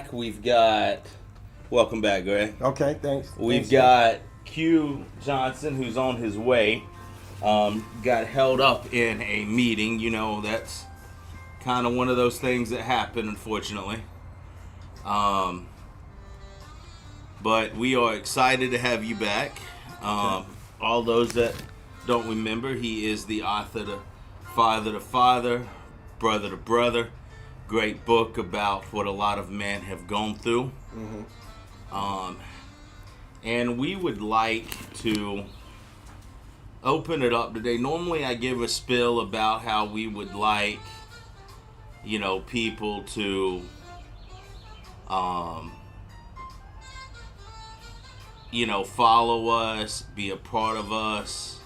back. We've got... Welcome back, Greg. Okay, thanks. We've got Q Johnson, who's on his way. Got held up in a meeting. You know, that's kind of one of those things that happen, unfortunately. But we are excited to have you back. All those that don't remember, he is the author to Father to Father, Brother to Brother. Great book about what a lot of men have gone through. And we would like to open it up today. Normally I give a spiel about how we would like, you know, people to, you know, follow us, be a part of us,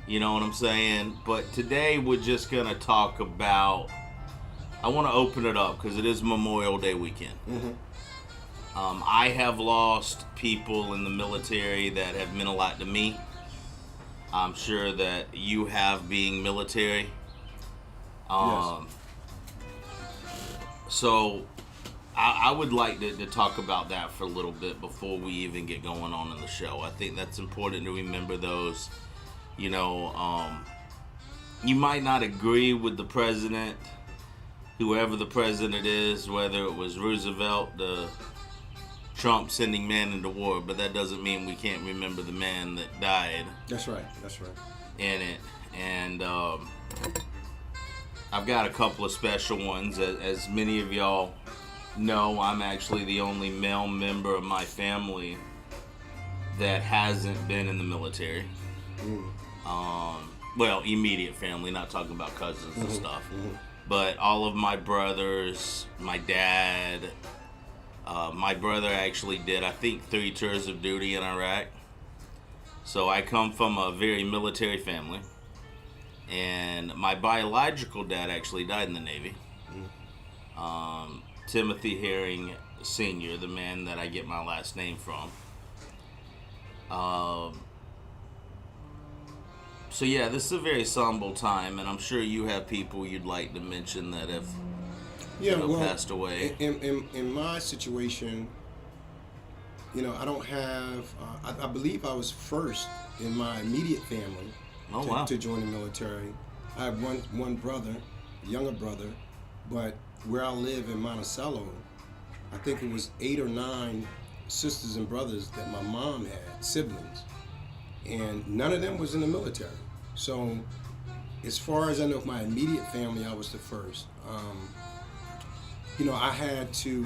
you know what I'm saying? But today we're just going to talk about, I want to open it up because it is Memorial Day weekend. I have lost people in the military that have meant a lot to me. I'm sure that you have, being military. Yes. So I would like to talk about that for a little bit before we even get going on in the show. I think that's important to remember those. You know, you might not agree with the president, whoever the president is, whether it was Roosevelt, Trump sending man into war, but that doesn't mean we can't remember the man that died. That's right. That's right. In it. And I've got a couple of special ones. As many of y'all know, I'm actually the only male member of my family that hasn't been in the military. Well, immediate family, not talking about cousins and stuff. But all of my brothers, my dad, my brother actually did, I think, 3 tours of duty in Iraq. So I come from a very military family. And my biological dad actually died in the Navy. Timothy Herring Sr., the man that I get my last name from. So yeah, this is a very somber time, and I'm sure you have people you'd like to mention that have passed away. In my situation, you know, I don't have. I believe I was first in my immediate family to join the military. I have one brother, a younger brother, but where I live in Monticello, I think it was 8 or 9 sisters and brothers that my mom had, siblings, and none of them was in the military. So, as far as I know, my immediate family, I was the first. You know, I had to,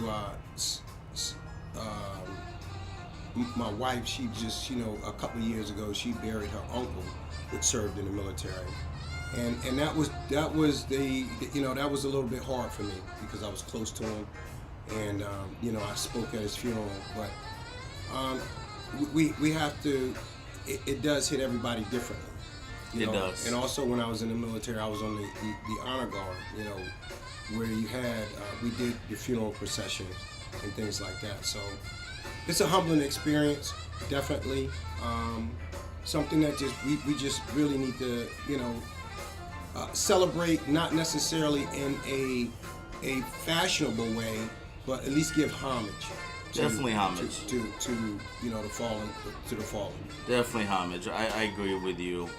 my wife, she just, you know, a couple of years ago, she buried her uncle that served in the military. And that was the, you know, that was a little bit hard for me because I was close to him. And, you know, I spoke at his funeral. But we have to, it does hit everybody differently. You know? Does. And also when I was in the military, I was on the honor guard, you know, where you had, we did the funeral procession and things like that. So it's a humbling experience, definitely. Something that just we just really need to, you know, celebrate, not necessarily in a fashionable way, but at least give homage. Definitely homage to you know, the fallen. Definitely homage. I agree with you.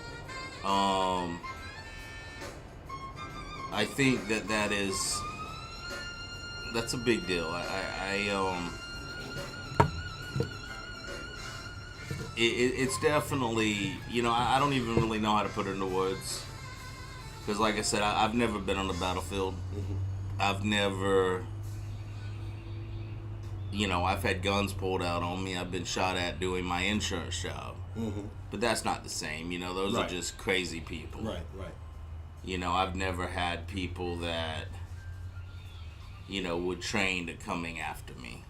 I think that's a big deal. It's definitely, you know, I don't even really know how to put it into words. Because like I said, I've never been on the battlefield. I've never, you know, I've had guns pulled out on me. I've been shot at doing my insurance job. But that's not the same, you know, those are just crazy people. Right. You know, I've never had people that, you know, were trained at coming after me.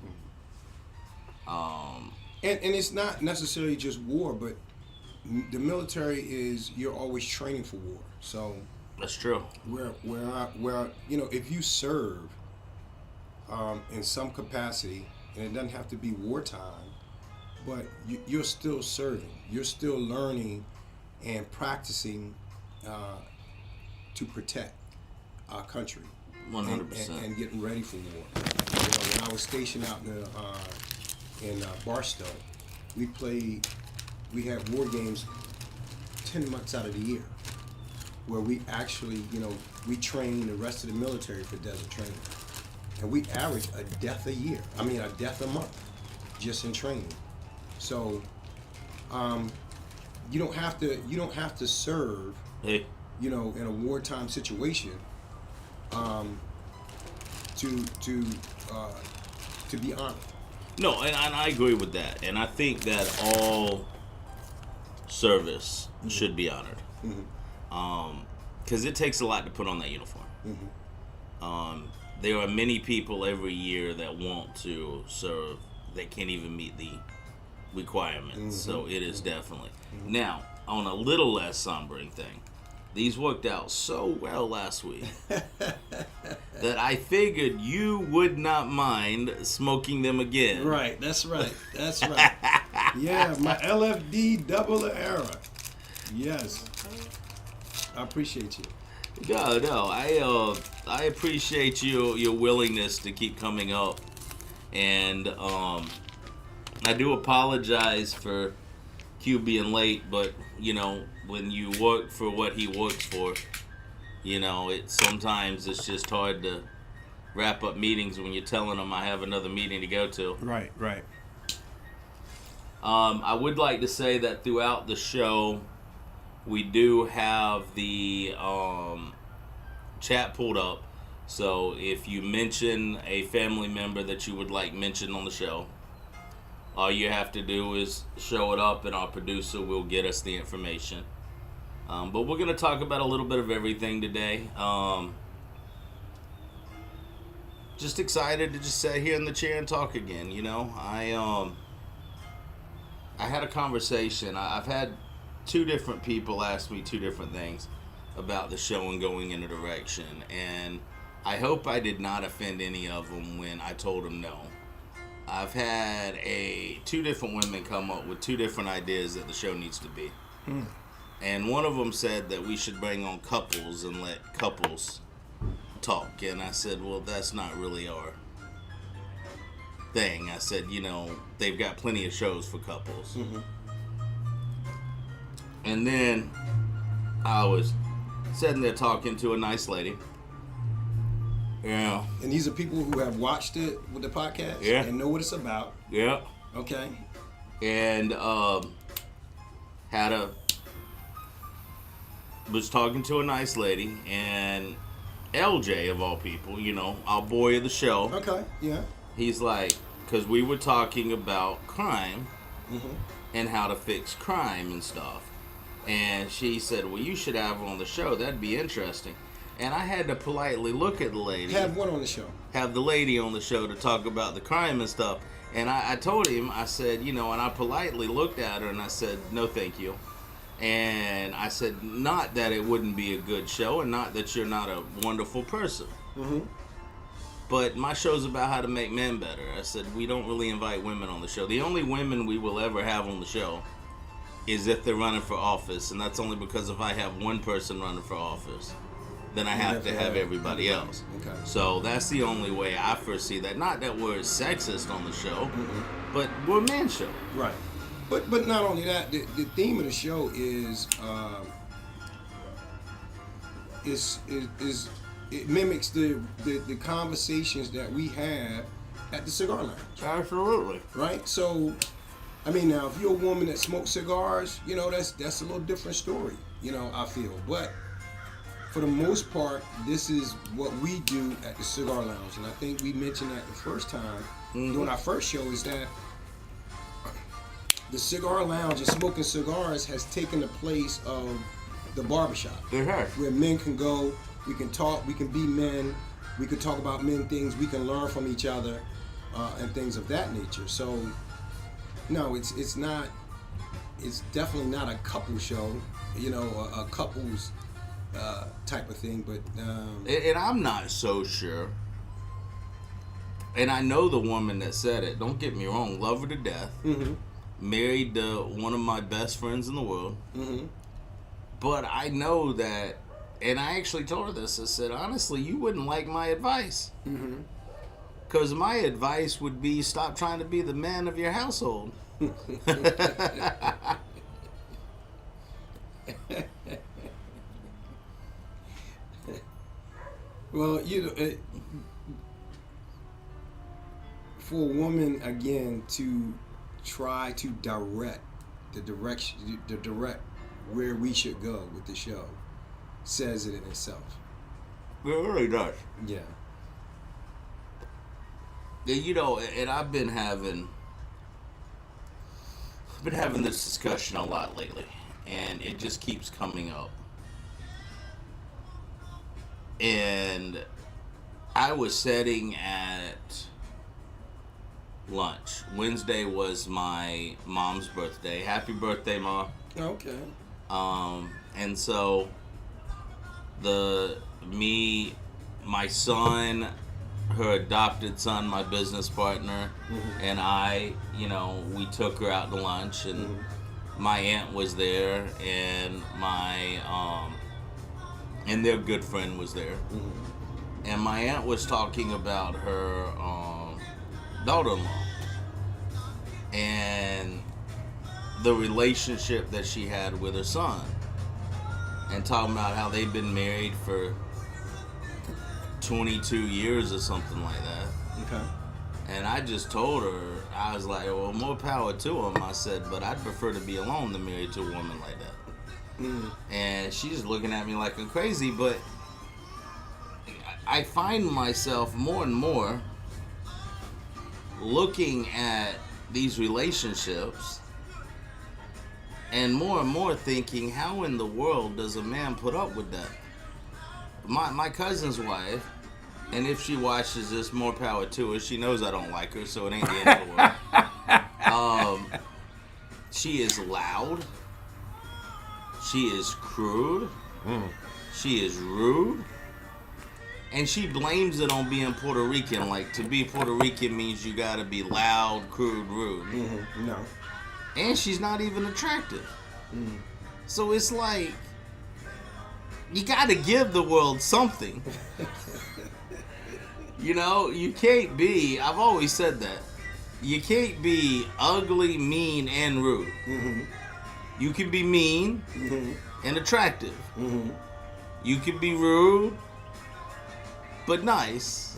And it's not necessarily just war, but the military is, you're always training for war. So that's true. Where you know, if you serve in some capacity, and it doesn't have to be wartime, but you're still serving. You're still learning and practicing to protect our country. 100%. And getting ready for war. when I was stationed out in Barstow, we had war games 10 months out of the year, where we actually, we trained the rest of the military for desert training. And we averaged a death a month, just in training. So, you don't have to serve, in a wartime situation, to be honored. No, and I agree with that, and I think that all service should be honored, because it takes a lot to put on that uniform. There are many people every year that want to serve that can't even meet the requirements, so it is definitely. Now, on a little less sombering thing, these worked out so well last week that I figured you would not mind smoking them again. Right, that's right. Yeah, my LFD double era. Yes. I appreciate you. No, I appreciate your willingness to keep coming up, and I do apologize for Q being late, but when you work for what he works for, sometimes it's just hard to wrap up meetings when you're telling them I have another meeting to go to. Right. I would like to say that throughout the show, we do have the chat pulled up. So if you mention a family member that you would like mentioned on the show, all you have to do is show it up, and our producer will get us the information. But we're going to talk about a little bit of everything today. Just excited to just sit here in the chair and talk again. I had a conversation. I've had two different people ask me two different things about the show and going in a direction, and I hope I did not offend any of them when I told them no. I've had two different women come up with two different ideas that the show needs to be. And one of them said that we should bring on couples and let couples talk. And I said, well, that's not really our thing. I said, they've got plenty of shows for couples. And then I was sitting there talking to a nice lady. Yeah. And these are people who have watched it with the podcast? Yeah. And know what it's about? Yeah. Okay. And was talking to a nice lady, and LJ, of all people, our boy of the show. Okay, yeah. He's like, because we were talking about crime and how to fix crime and stuff. And she said, well, you should have her on the show. That'd be interesting. And I had to politely look at the lady. Have one on the show. Have the lady on the show to talk about the crime and stuff. And I told him, I said, and I politely looked at her and I said, no, thank you. And I said, not that it wouldn't be a good show and not that you're not a wonderful person. But my show's about how to make men better. I said, we don't really invite women on the show. The only women we will ever have on the show is if they're running for office. And that's only because if I have one person running for office, then I have to have everybody else. Okay. So that's the only way I foresee that. Not that we're sexist on the show, but we're a man show. Right. But not only that, the theme of the show is it mimics the conversations that we have at the cigar lounge. Absolutely. Right? So, now if you're a woman that smokes cigars, that's a little different story, I feel. But for the most part, this is what we do at the cigar lounge. And I think we mentioned that the first time during our first show, is that the cigar lounge and smoking cigars has taken the place of the barbershop. It has. Where men can go, we can talk, we can be men, we can talk about men things, we can learn from each other, and things of that nature. So, no, it's definitely not a couple show, a couples type of thing, but and I'm not so sure. And I know the woman that said it. Don't get me wrong, love her to death. Married to one of my best friends in the world. But I know that, and I actually told her this. I said, honestly, you wouldn't like my advice. Because my advice would be stop trying to be the man of your household. Well, for a woman again to try to direct where we should go with the show says it in itself. It really does. Yeah. And I've been having this discussion a lot lately, and it just keeps coming up. And I was sitting at lunch. Wednesday was my mom's birthday. Happy birthday, Ma. Okay. And so my son, her adopted son, my business partner, and I, we took her out to lunch, and my aunt was there, and and their good friend was there. And my aunt was talking about her daughter-in-law and the relationship that she had with her son, and talking about how they've been married for 22 years or something like that. Okay. And I just told her, I was like, well, more power to him. I said, but I'd prefer to be alone than married to a woman like that. And she's looking at me like I'm crazy, but I find myself more and more looking at these relationships and more thinking, how in the world does a man put up with that? My cousin's wife, and if she watches this, more power to her. She knows I don't like her, so it ain't the end of the world. She is loud. She is crude. She is rude. And she blames it on being Puerto Rican. Like, to be Puerto Rican means you gotta be loud, crude, rude. No. And she's not even attractive. So it's like, you gotta give the world something. You can't be, I've always said that, you can't be ugly, mean, and rude. You can be mean and attractive. You can be rude, but nice.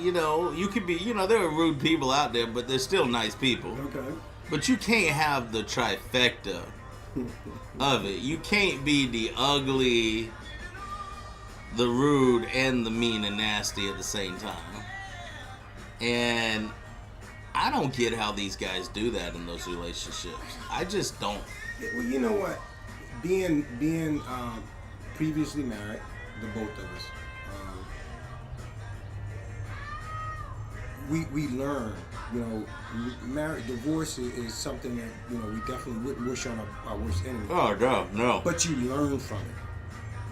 You could be, there are rude people out there, but they're still nice people. Okay. But you can't have the trifecta of it. You can't be the ugly, the rude, and the mean and nasty at the same time. And I don't get how these guys do that in those relationships. I just don't. Well, you know what? Being previously married, the both of us, we learn. Divorce is something that we definitely wouldn't wish on our worst enemy. Oh no. But you learn from it.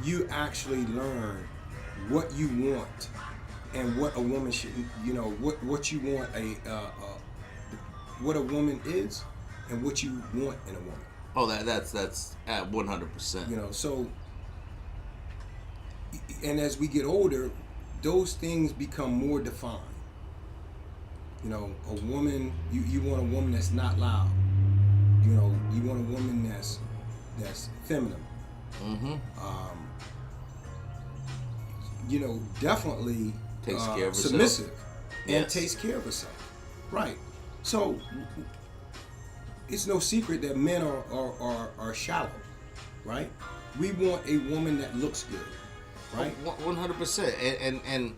You actually learn what you want and what a woman should. What you want what a woman is and what you want in a woman. Oh, that's at 100%. So, and as we get older, those things become more defined. A woman, you want a woman that's not loud. You want a woman that's feminine. Definitely takes care of submissive herself. And takes care of herself. Right. So it's no secret that men are shallow, right? We want a woman that looks good, right? 100%. And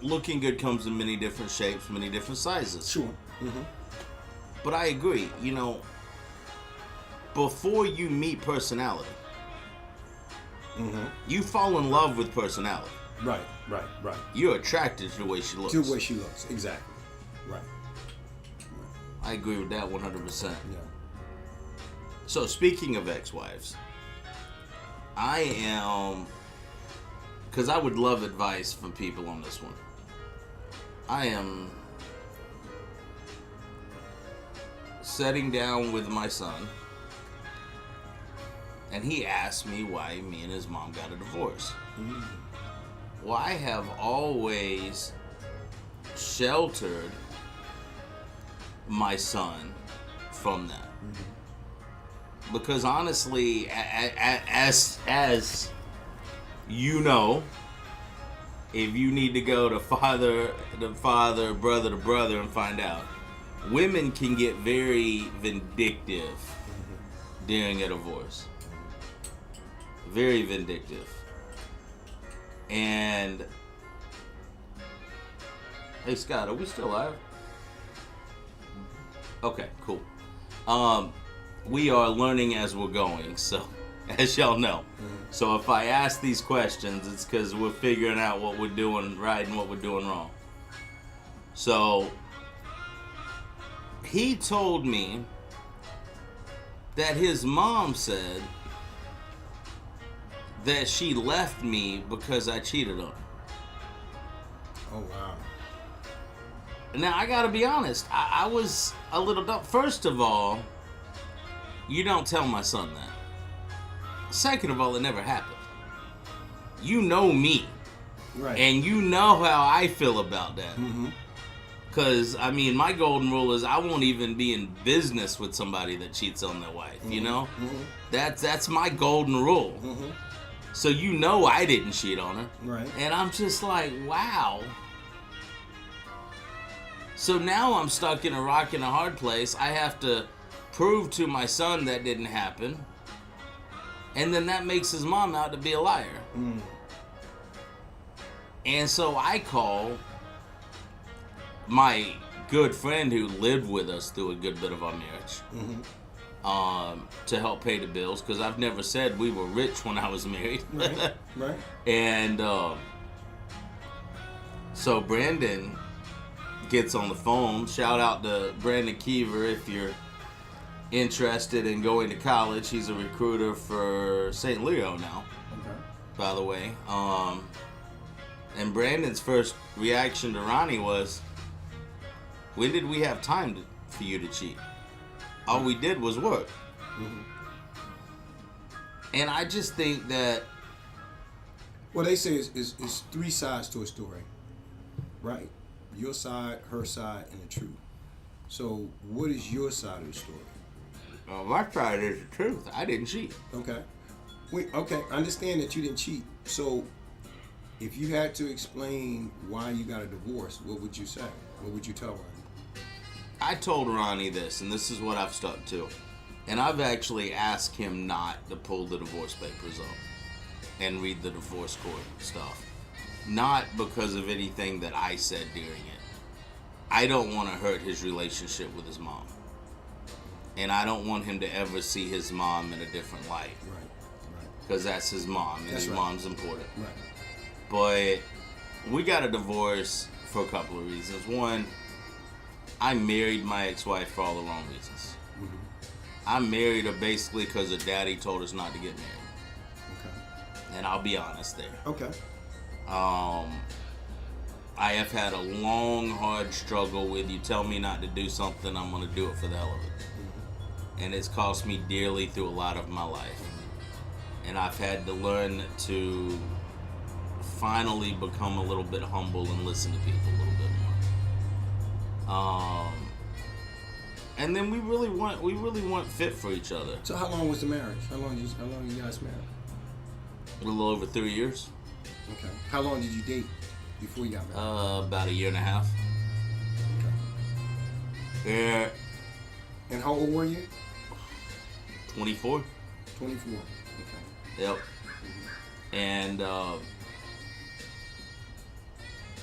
looking good comes in many different shapes, many different sizes. Sure. But I agree. Before you meet personality, you fall in love with personality. Right. You're attracted to the way she looks. To the way she looks, exactly. Right. I agree with that 100%. Yeah. So speaking of ex-wives, I am, because I would love advice from people on this one. I am sitting down with my son, and he asked me why me and his mom got a divorce. Well, I have always sheltered my son from that. Because honestly, as you know, if you need to go to father to father, brother to brother and find out, women can get very vindictive during a divorce. Very vindictive. And hey Scott, are we still live? Okay, cool. We are learning as we're going, so as y'all know. So if I ask these questions, it's because we're figuring out what we're doing right and what we're doing wrong. So he told me that his mom said that she left me because I cheated on her. Oh, wow. Now, I gotta be honest, I was a little dumb. First of all, you don't tell my son that. Second of all, it never happened. You know me. Right. And you know how I feel about that. Because, I mean, my golden rule is I won't even be in business with somebody that cheats on their wife, you know? That's my golden rule. So you know I didn't cheat on her. Right. And I'm just like, wow. So now I'm stuck in a rock and a hard place. I have to prove to my son that didn't happen. And then that makes his mom out to be a liar. And so I call my good friend who lived with us through a good bit of our marriage to help pay the bills, because I've never said we were rich when I was married. Right. Right. And so Brandon gets on the phone. Shout out to Brandon Keever if you're interested in going to college. He's a recruiter for St. Leo now, by the way. And Brandon's first reaction to Ronnie was, when did we have time for you to cheat? All we did was work. And I just think that... Well, they say it's three sides to a story, right? Your side, her side, and the truth. So what is your side of the story? My side is the truth. I didn't cheat. Okay. Okay, understand that you didn't cheat. So if you had to explain why you got a divorce, what would you say? What would you tell Ronnie? I told Ronnie this, and this is what I've stuck to. And I've actually asked him not to pull the divorce papers up and read the divorce court stuff. Not because of anything that I said during it. I don't want to hurt his relationship with his mom. And I don't want him to ever see his mom in a different light. Right. Because that's his mom, and his mom's important. Right. But we got a divorce for a couple of reasons. One, I married my ex-wife for all the wrong reasons. I married her basically because her daddy told us not to get married. Okay. And I'll be honest there. Okay. I have had a long, hard struggle with, you tell me not to do something, I'm going to do it for the hell of it. And it's cost me dearly through a lot of my life. And I've had to learn to finally become a little bit humble and listen to people a little bit more. And then we really weren't fit for each other. So how long was the marriage? How long you guys married? A little over 3 years. Okay. How long did you date before you got married? About a year and a half. Okay. Yeah. And how old were you? 24. 24. Okay. Yep. And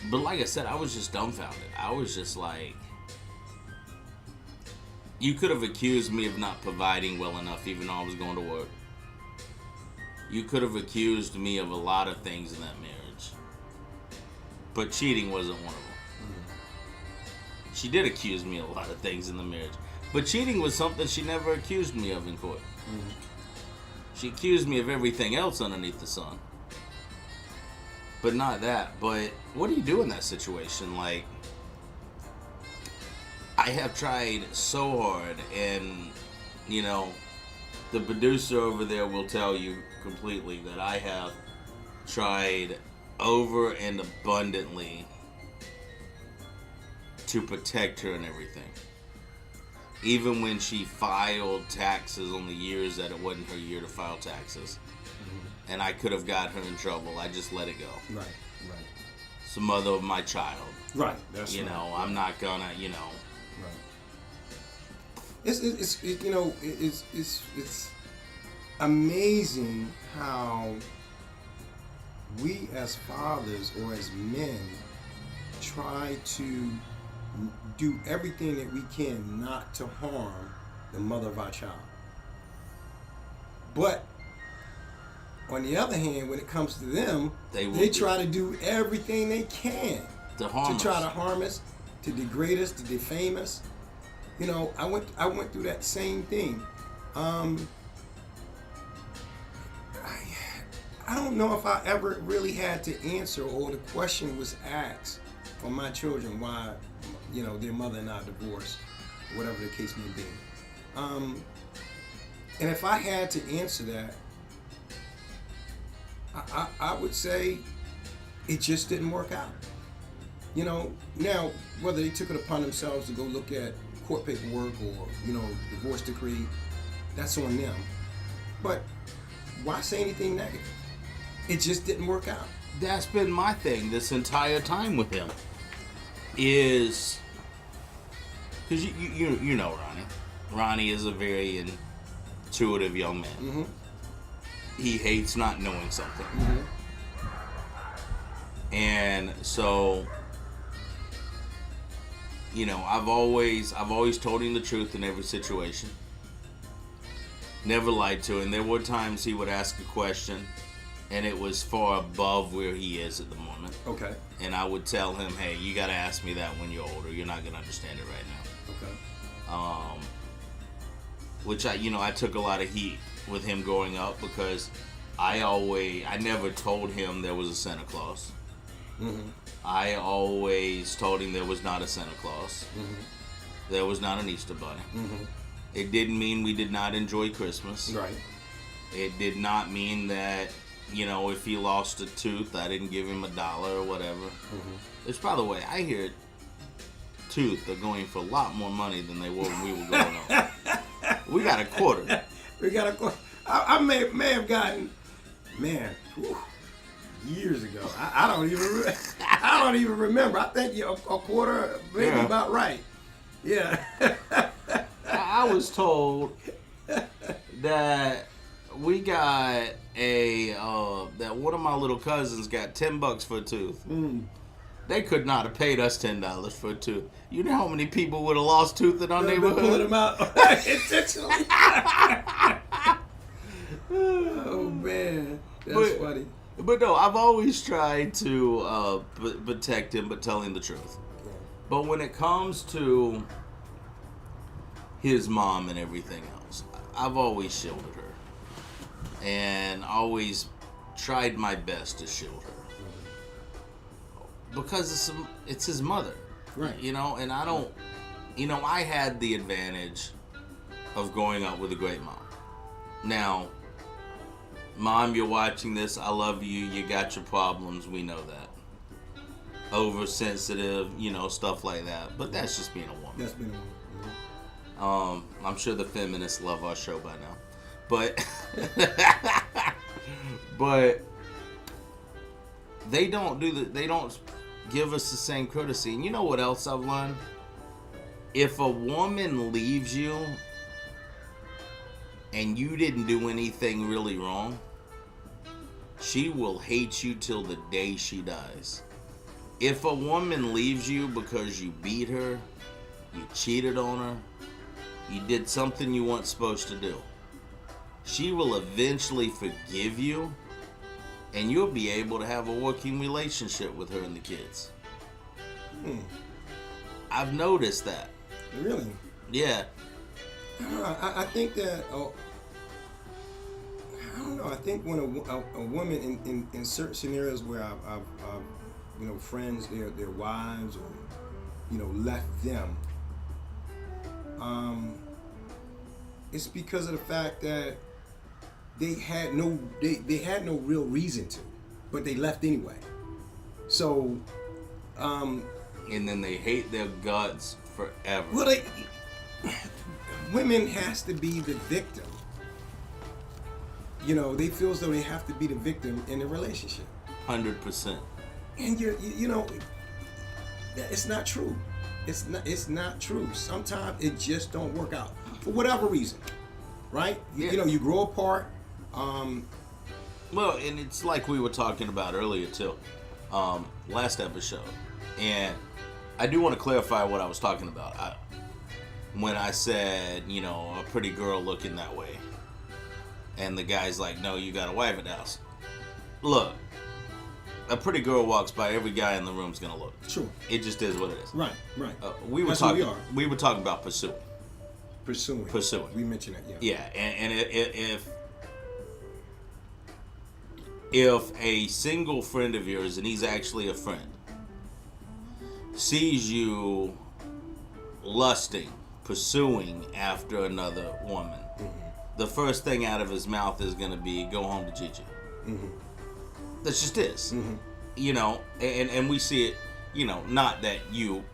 but like I said, I was just dumbfounded. I was just like, you could have accused me of not providing well enough even though I was going to work. You could have accused me of a lot of things in that marriage. But cheating wasn't one of them. She did accuse me of a lot of things in the marriage. But cheating was something she never accused me of in court. She accused me of everything else underneath the sun. But not that. But what do you do in that situation? Like, I have tried so hard, and, you know, the producer over there will tell you completely that I have tried over and abundantly to protect her and everything. Even when she filed taxes on the years that it wasn't her year to file taxes. Mm-hmm. And I could have got her in trouble. I just let it go. Right. It's the mother of my child. Right. That's you right. know, I'm not gonna, you know. Right. It's you know, it's amazing how we as fathers or as men try to do everything that we can not to harm the mother of our child. But on the other hand, when it comes to them, they try to do everything they can to try to harm us, to degrade us, to defame us. You know, I went through that same thing. I don't know if I ever really had to answer, or the question was asked for my children why, you know, their mother and I divorced, whatever the case may be. And if I had to answer that, I would say it just didn't work out. You know, now, whether they took it upon themselves to go look at court paperwork or, you know, divorce decree, that's on them. But why say anything negative? It just didn't work out. That's been my thing this entire time with him. Is because you know Ronnie. Ronnie is a very intuitive young man. Mm-hmm. He hates not knowing something. Mm-hmm. And so, you know, I've always told him the truth in every situation. Never lied to him. There were times he would ask a question and it was far above where he is at the moment. Okay. And I would tell him, hey, you got to ask me that when you're older. You're not going to understand it right now. Okay. Which I took a lot of heat with him growing up because I never told him there was a Santa Claus. Mm-hmm. I always told him there was not a Santa Claus. Mm-hmm. There was not an Easter Bunny. Mm-hmm. It didn't mean we did not enjoy Christmas. Right. It did not mean that, you know, if he lost a tooth, I didn't give him $1 or whatever. Mm-hmm. Which, by the way, I hear tooth are going for a lot more money than they were when we were growing up. We got a quarter. We got a quarter. I may have gotten, man, years ago. I don't even remember. I think a quarter maybe about right. Yeah. I was told that we got that one of my little cousins got $10 for a tooth. Mm. They could not have paid us $10 for a tooth. You know how many people would have lost tooth in our neighborhood? Pulling them out intentionally. Oh man, that's funny. But no, I've always tried to protect him, but tell him the truth. Yeah. But when it comes to his mom and everything else, I've always shielded her, and always tried my best to shield her. Because it's his mother, right? You know, and I don't, you know, I had the advantage of growing up with a great mom. Now, Mom, you're watching this. I love you. You got your problems. We know that. Oversensitive, you know, stuff like that. But that's just being a woman. That's being a woman. Mm-hmm. I'm sure the feminists love our show by now, but but they don't give us the same courtesy. And you know what else I've learned? If a woman leaves you and you didn't do anything really wrong, she will hate you till the day she dies. If a woman leaves you because you beat her, you cheated on her, you did something you weren't supposed to do, she will eventually forgive you, and you'll be able to have a working relationship with her and the kids. I've noticed that. Really? Yeah. I think that, I don't know, I think when a woman in certain scenarios where I've you know, friends, their wives, or, you know, left them, it's because of the fact that they had no real reason to, but they left anyway. So and then they hate their guts forever. Well, women has to be the victim. You know, they feel as though they have to be the victim in a relationship. 100%. And you know, it's not true. It's not true. Sometimes it just don't work out for whatever reason, right? Yeah. You know, you grow apart. Well, and it's like we were talking about earlier too, last episode, and I do want to clarify what I was talking about. When I said, you know, a pretty girl looking that way, and the guy's like, "No, you got a wife at the house." Look, a pretty girl walks by, every guy in the room's gonna look. Sure. It just is what it is. Right. We were talking about pursuing. Pursuing. We mentioned it. Yeah. Yeah, and if a single friend of yours, and he's actually a friend, sees you lusting, pursuing after another woman, the first thing out of his mouth is going to be, "Go home to Gigi." That's just is. You know, and we see it, you know, not that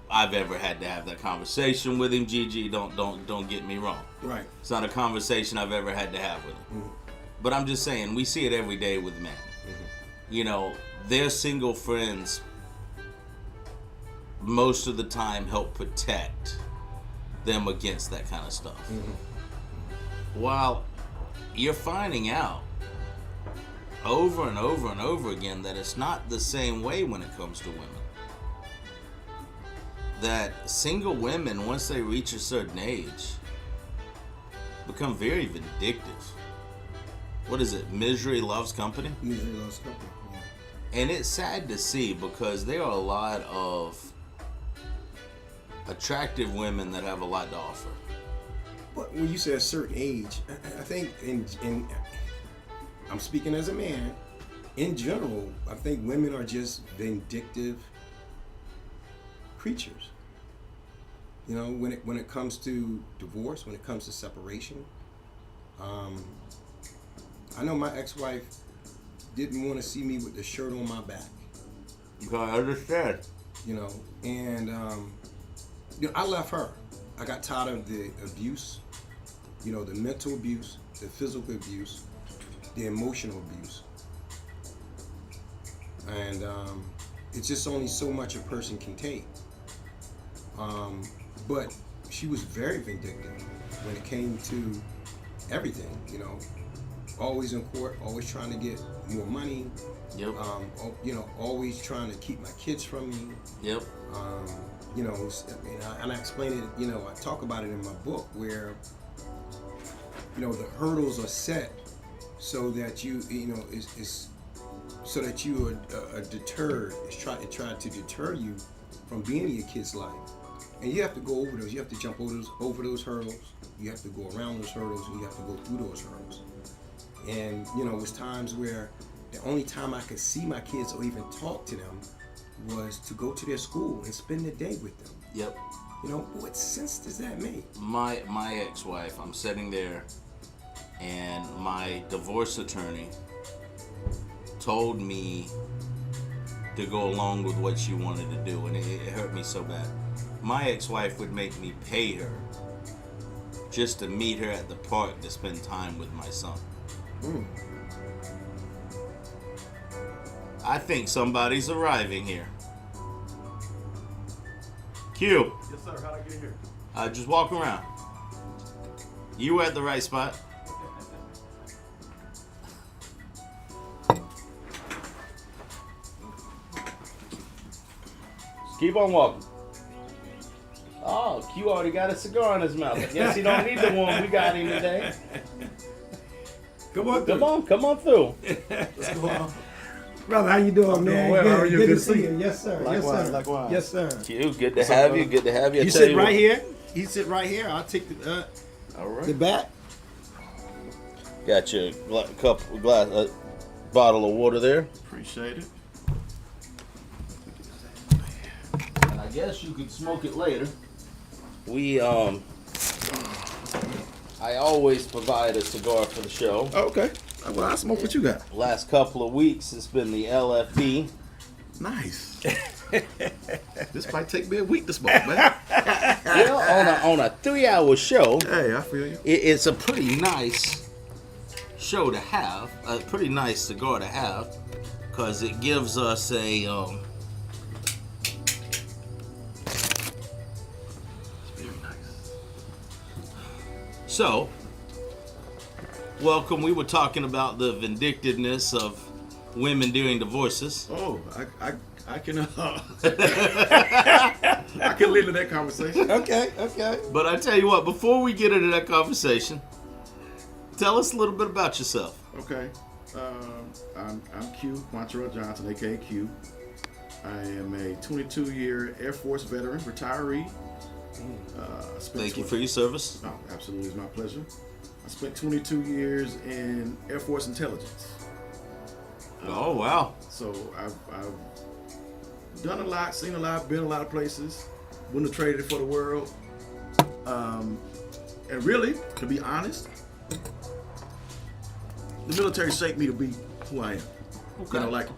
I've ever had to have that conversation with him, Gigi, don't get me wrong. Right. It's not a conversation I've ever had to have with him. But I'm just saying, we see it every day with men. You know, their single friends most of the time help protect them against that kind of stuff. While you're finding out over and over and over again that it's not the same way when it comes to women. That single women, once they reach a certain age, become very vindictive. What is it? Misery loves company? Misery loves company, yeah. And it's sad to see, because there are a lot of attractive women that have a lot to offer. But when you say a certain age, I think in I'm speaking as a man, in general, I think women are just vindictive creatures. You know, when it comes to divorce, when it comes to separation, I know my ex-wife didn't want to see me with the shirt on my back. I understand. You know, and you know, I left her. I got tired of the abuse, you know, the mental abuse, the physical abuse, the emotional abuse. And it's just only so much a person can take. But she was very vindictive when it came to everything, you know. Always in court, always trying to get more money. Yep. You know, always trying to keep my kids from me. Yep. You know, and I explain it, you know, I talk about it in my book where, you know, the hurdles are set so that you know, is so that you are deterred. It's trying to deter you from being in your kid's life. And you have to go over those. You have to jump over those hurdles. You have to go around those hurdles, and you have to go through those hurdles. And, you know, it was times where the only time I could see my kids or even talk to them was to go to their school and spend the day with them. Yep. You know, what sense does that make? My ex-wife, I'm sitting there, and my divorce attorney told me to go along with what she wanted to do, and it hurt me so bad. My ex-wife would make me pay her just to meet her at the park to spend time with my son. I think somebody's arriving here. Q. Yes, sir. How'd I get here? Just walk around. You were at the right spot. Just keep on walking. Oh, Q already got a cigar in his mouth. I guess he don't need the one we got him today. Come on through. Come on through. Let's go on. Brother, how you doing, man? Well, how are you? Good to see you. Yes, sir. Likewise, likewise. Yes, sir. Q, good to have you. Good to have you. You sit right here. You sit right here. I'll take the All right. the back. Got your bottle of water there. Appreciate it. And I guess you could smoke it later. I always provide a cigar for the show. Oh, okay. Well, I smoke what you got. Last couple of weeks, it's been the LFD. Nice. This might take me a week to smoke, man. Well, on a 3-hour show, Hey, I feel you. it's a pretty nice show to have, a pretty nice cigar to have, because it gives us a Very nice. So, welcome. We were talking about the vindictiveness of women during divorces. Oh, I can I can lead to that conversation. Okay. But I tell you what, before we get into that conversation, tell us a little bit about yourself. Okay. I'm Q, Quantrell Johnson, aka Q. I am a 22-year Air Force veteran, retiree. Thank you for your service. Oh, absolutely, it's my pleasure. I spent 22 years in Air Force intelligence. Oh, wow. So I've done a lot, seen a lot, been a lot of places. Wouldn't have traded it for the world. And really, to be honest, the military shaped me to be who I am. Okay. You know, like,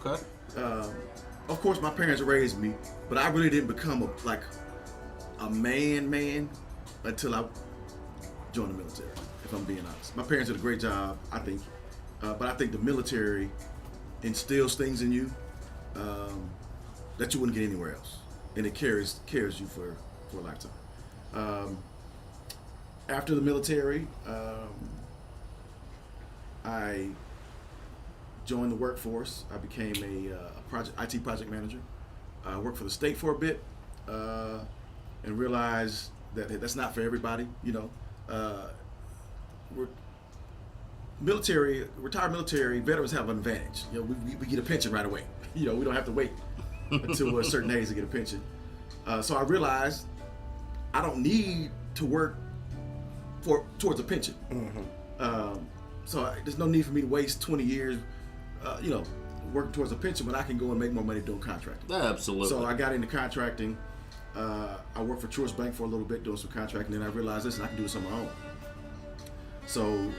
of course, my parents raised me, but I really didn't become a man until I joined the military, if I'm being honest. My parents did a great job, I think. But I think the military instills things in you that you wouldn't get anywhere else. And it carries you for a lifetime. After the military, I joined the workforce. I became a IT project manager. I worked for the state for a bit and realized that that's not for everybody. You know, retired military veterans have an advantage. You know, we get a pension right away. You know, we don't have to wait until a certain age to get a pension. So I realized I don't need to work towards a pension. Mm-hmm. So there's no need for me to waste 20 years, working towards a pension when I can go and make more money doing contracting. Absolutely. So I got into contracting. I worked for Truist Bank for a little bit doing some contracting, and then I realized, listen, I can do this on my own. So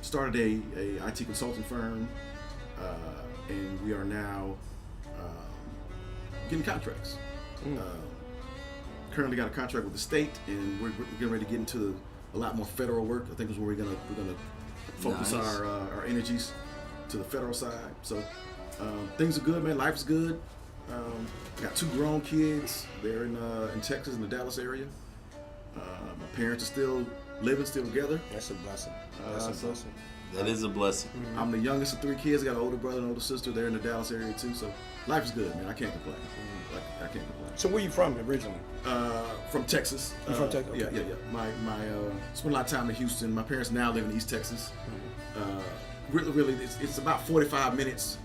started a IT consulting firm, and we are now getting contracts. Currently got a contract with the state, and we're getting ready to get into a lot more federal work. I think is where we're gonna focus our energies to the federal side. So things are good, man. Life's good. Got 2 grown kids. They're in Texas, in the Dallas area. My parents are still living, still together. That's a blessing. That's a blessing. That is a blessing. Mm-hmm. I'm the youngest of 3 kids. I got an older brother and older sister. They're in the Dallas area too. So life is good, man. I can't complain. I can't complain. So where you from originally? From Texas. You from Texas? Okay. Yeah. My spent a lot of time in Houston. My parents now live in East Texas. Mm-hmm. Really, it's about 45 minutes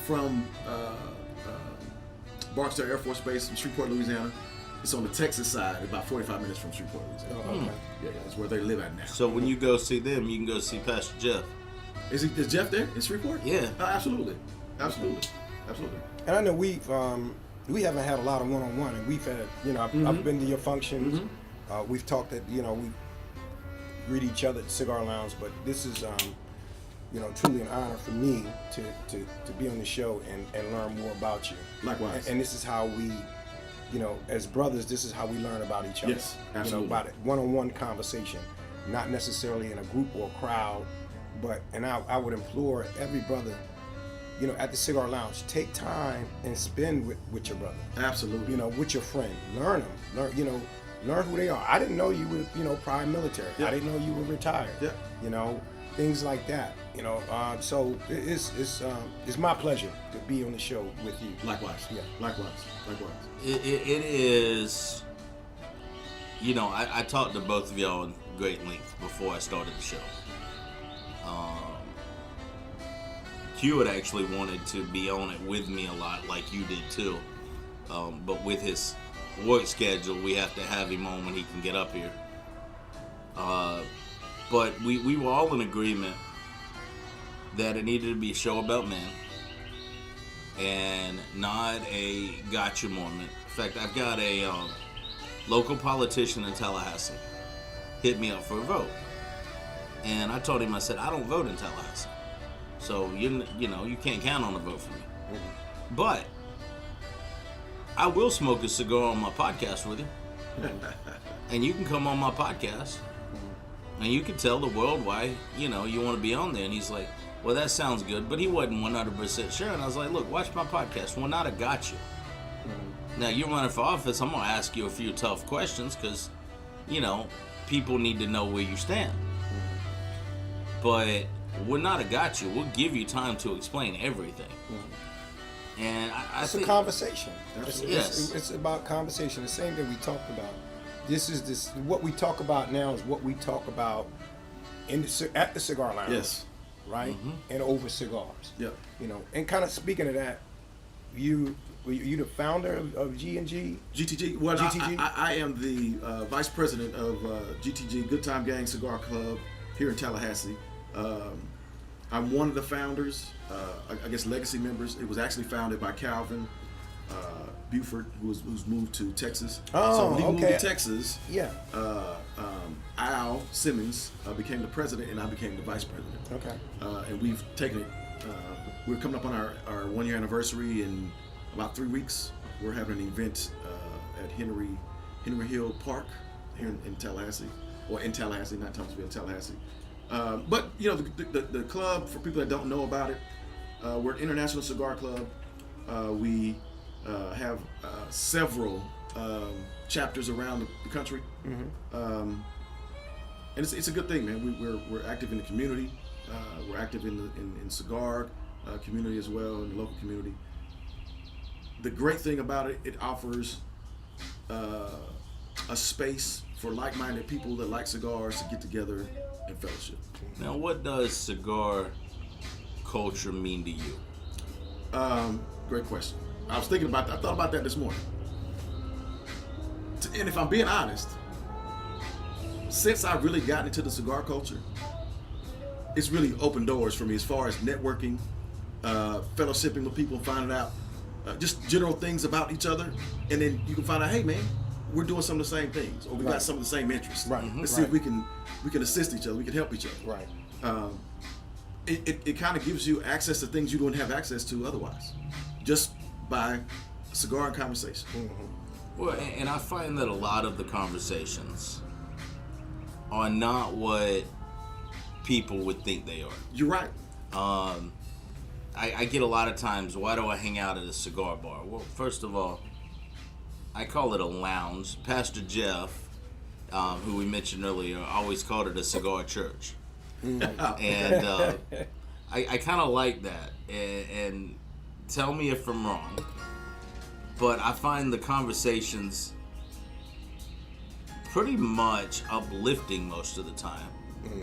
from Barksdale Air Force Base in Shreveport, Louisiana. It's on the Texas side, about 45 minutes from Shreveport, Louisiana. Oh, okay. Yeah, that's where they live at now. So when you go see them, you can go see Pastor Jeff. Is Jeff there in Shreveport? Yeah. Absolutely. And I know we haven't had a lot of one-on-one, and we've had, I've been to your functions. Mm-hmm. We've talked that, we greet each other at Cigar Lounge, but this is, truly an honor for me to be on the show and learn more about you. Likewise. And this is how we, as brothers, this is how we learn about each other. Yes, absolutely. About it, one-on-one conversation, not necessarily in a group or a crowd, and I would implore every brother, at the Cigar Lounge, take time and spend with your brother. Absolutely. With your friend. Learn them. Learn who they are. I didn't know you were, prior military. Yeah. I didn't know you were retired. Yeah. Things like that. So it's my pleasure to be on the show with you. Likewise. Yeah. Likewise. It is. I talked to both of y'all in great length before I started the show. Q had actually wanted to be on it with me a lot, like you did too. But with his work schedule, we have to have him on when he can get up here. But we were all in agreement that it needed to be a show about men and not a gotcha moment. In fact, I've got a local politician in Tallahassee hit me up for a vote. And I told him, I said, I don't vote in Tallahassee. So, you can't count on a vote for me. Mm-hmm. But I will smoke a cigar on my podcast with you. And you can come on my podcast. And you can tell the world why, you want to be on there. And he's like, well, that sounds good. But he wasn't 100% sure. And I was like, look, watch my podcast. Well, not I got you. Now, you're running for office. I'm going to ask you a few tough questions because, people need to know where you stand. But we're not a got you. We'll give you time to explain everything. And I it's think a conversation. Yes. It's about conversation. The same thing we talked about. What we talk about now is what we talk about at the cigar lounge. Yes. Right? Mm-hmm. And over cigars. Yep. And kind of speaking of that, you the founder of G&G? GTG. Well, GTG? I am the vice president of GTG, Good Time Gang Cigar Club here in Tallahassee. I'm one of the founders, I guess legacy members. It was actually founded by Calvin Buford, who's moved to Texas. Oh, so when he moved okay. to Texas, Yeah. Al Simmons became the president, and I became the vice president. Okay. And we've taken it. We're coming up on our 1 year anniversary in about 3 weeks. We're having an event at Henry Hill Park here in Tallahassee, or in Tallahassee, not Thomasville, in Tallahassee. But the club, for people that don't know about it, we're an international cigar club. We have several chapters around the country, and it's a good thing, man. We're active in the community. We're active in cigar community as well, in the local community. The great thing about it, it offers a space for like-minded people that like cigars to get together and fellowship. Now, what does cigar culture mean to you? Great question. I thought about that this morning. And if I'm being honest, since I've really gotten into the cigar culture, it's really opened doors for me as far as networking, fellowshipping with people, finding out just general things about each other, and then you can find out, hey man, we're doing some of the same things, or we got some of the same interests. Right. Let's see if we can assist each other, we can help each other. Right. It kind of gives you access to things you wouldn't have access to otherwise, just by cigar and conversation. Well, and I find that a lot of the conversations are not what people would think they are. You're right. I get a lot of times, why do I hang out at a cigar bar? Well, first of all, I call it a lounge. Pastor Jeff, who we mentioned earlier, always called it a cigar church. And I kind of like that. And tell me if I'm wrong, but I find the conversations pretty much uplifting most of the time.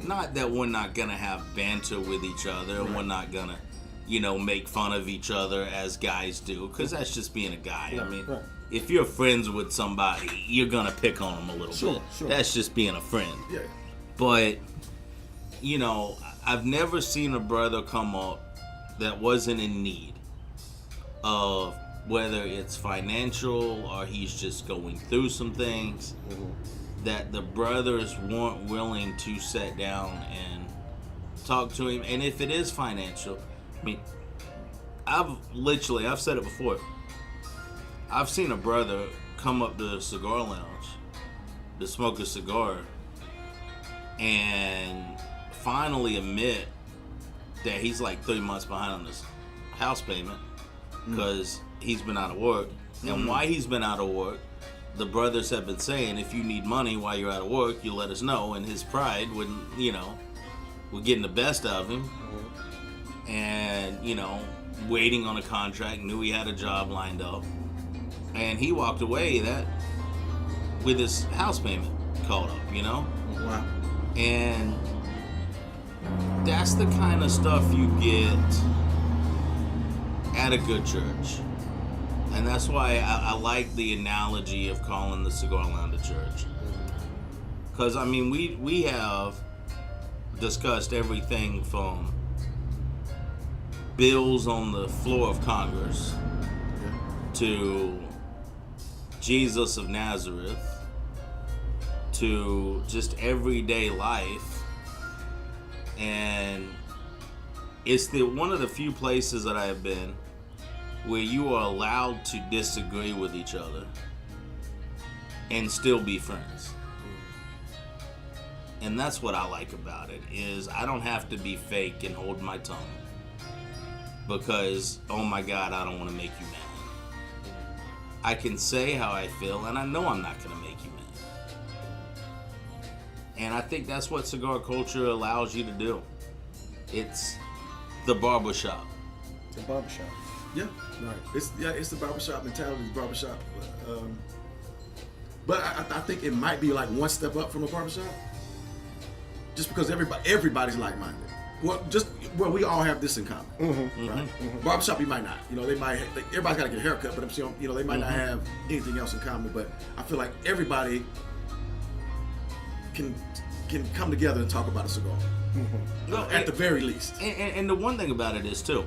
Not that we're not going to have banter with each other, and we're not going to, make fun of each other as guys do, because that's just being a guy. I mean, if you're friends with somebody, you're going to pick on them a little bit. Sure. That's just being a friend. Yeah. But, I've never seen a brother come up that wasn't in need of, whether it's financial or he's just going through some things, that the brothers weren't willing to sit down and talk to him. And if it is financial, I mean, I've said it before, I've seen a brother come up to the cigar lounge to smoke a cigar and finally admit that he's like 3 months behind on his house payment because he's been out of work. And why he's been out of work, the brothers have been saying, if you need money while you're out of work, you let us know. And his pride wouldn't, we're getting the best of him. And, waiting on a contract, knew he had a job lined up. And he walked away with his house payment called up, Wow. And that's the kind of stuff you get at a good church. And that's why I like the analogy of calling the cigar lounge a church. Because, we have discussed everything from bills on the floor of Congress to Jesus of Nazareth to just everyday life. And it's one of the few places that I have been where you are allowed to disagree with each other and still be friends. And that's what I like about it, is I don't have to be fake and hold my tongue because, oh my God, I don't want to make you mad. I can say how I feel, and I know I'm not going to make you mad. And I think that's what cigar culture allows you to do. It's the barbershop. The barbershop. Yeah. Right. It's the barbershop mentality, the barbershop. But I think it might be like one step up from a barbershop. Just because everybody's like-minded. Well, we all have this in common, right? Barbershop, you might not. Everybody's got to get a haircut, but they might not have anything else in common. But I feel like everybody can come together and talk about a cigar, at the very least. And the one thing about it is too,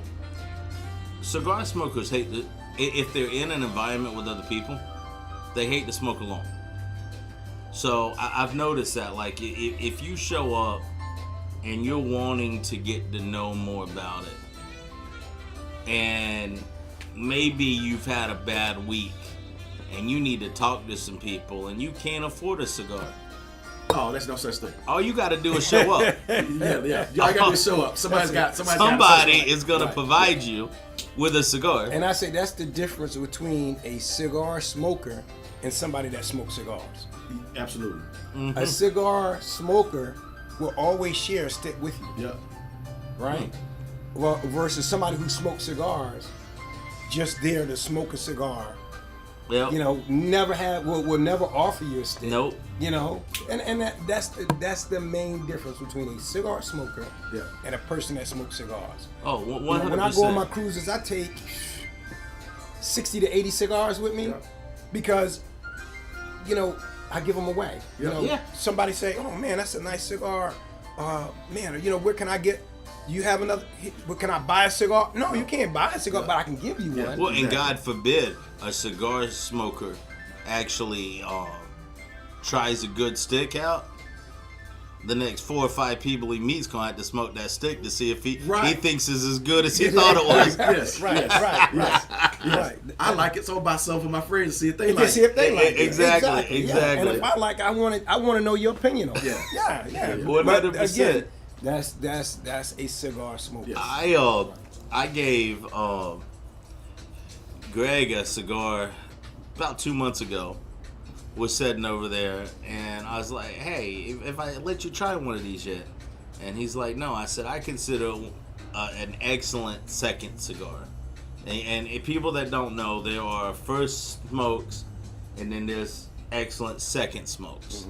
cigar smokers hate if they're in an environment with other people, they hate to smoke alone. So I've noticed that, like, if you show up and you're wanting to get to know more about it, and maybe you've had a bad week and you need to talk to some people and you can't afford a cigar. Oh, there's no such thing. All you got to do is show up. Yeah. Y'all got to show up. Somebody is going to provide you with a cigar. And I say that's the difference between a cigar smoker and somebody that smokes cigars. Absolutely. Mm-hmm. A cigar smoker will always share a stick with you. Yeah. Right? Well, versus somebody who smokes cigars, just there to smoke a cigar. Yep. Will never offer you a stick. Nope. And that's the main difference between a cigar smoker and a person that smokes cigars. Oh, 100%. When I go on my cruises, I take 60 to 80 cigars with me because, I give them away. Somebody say, "Oh man, that's a nice cigar. Man, where can I get? You have another? Can I buy a cigar? No, you can't buy a cigar, but I can give you one." Well, and God forbid a cigar smoker actually tries a good stick out. The next 4 or 5 people he meets gonna have to smoke that stick to see if he thinks it's as good as he thought it was. Yes, right. I like it, so I buy some for my friends to see if they like it. Exactly. Yeah. And if I like, I want to know your opinion on it. Yeah. 100%. That's a cigar smoker. Yes. I gave Greg a cigar about 2 months ago. Was sitting over there, and I was like, "Hey, if I let you try one of these yet?" And he's like, "No." I said, "I consider an excellent second cigar." And if people that don't know, there are first smokes, and then there's excellent second smokes.